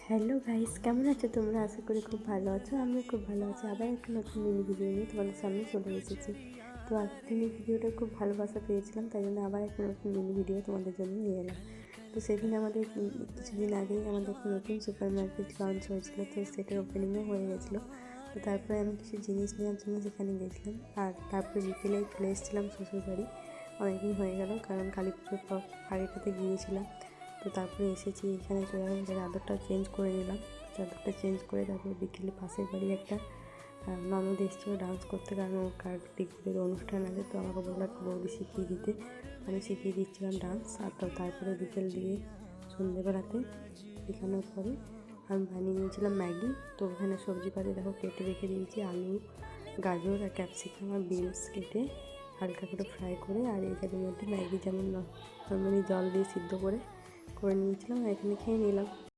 Hello guys, কেমন আছো তোমরা? আশা করি খুব ভালো আছো। আমিও খুব ভালো আছি। আবার একটা নতুন মিনি ভিডিও নিয়ে তোমাদের সামনে চলে এসেছি। তো আগের দিনের ভিডিওটা খুব ভালোবাসা পেয়েছিলাম, তাই জন্য আবার একটা নতুন মিনি ভিডিও তোমাদের জন্য নিয়ে এলাম। তো সেদিন আমাদের কিছুদিন আগেই আমাদের একটা নতুন সুপার মার্কেট লঞ্চ হয়েছিল, তো সেটার ওপেনিংও হয়ে গেছিলো। তো তারপরে আমি কিছু জিনিস নেওয়ার জন্য সেখানে গেছিলাম, আর তারপরে বিকেলেই চলে এসেছিলাম শ্বশুরবাড়ি। অনেকদিন হয়ে গেল, কারণ কালী পুজোর পর বাড়িটাতে গিয়েছিলাম। তো তারপরে এসেছি এখানে, চলে আসলাম, চাদরটা চেঞ্জ করে নিলাম। চাদরটা চেঞ্জ করে তারপরে বিকেলে পাশের বাড়ি একটা ননদ এসেছিলো ডান্স করতে, কারণ ওর কার্তিকের অনুষ্ঠান আছে। তো আমাকে বললো একটা বৌদি শিখিয়ে দিতে, আমি শিখিয়ে দিচ্ছিলাম ডান্স। আর তো তারপরে বিকেল দিয়ে সন্ধ্যেবেলাতে শেখানোর পরে আমি বানিয়ে নিয়েছিলাম ম্যাগি। তো ওখানে সবজিপাতি দেখো কেটে রেখে দিয়েছি, আলু, গাজর আর ক্যাপসিকাম আর বিনস কেটে হালকা করে ফ্রাই করে, আর এটার মধ্যে ম্যাগি যেমন নর্মালি জল দিয়ে সিদ্ধ করে নিয়েছিলাম, আর এখানে খেয়ে নিলাম।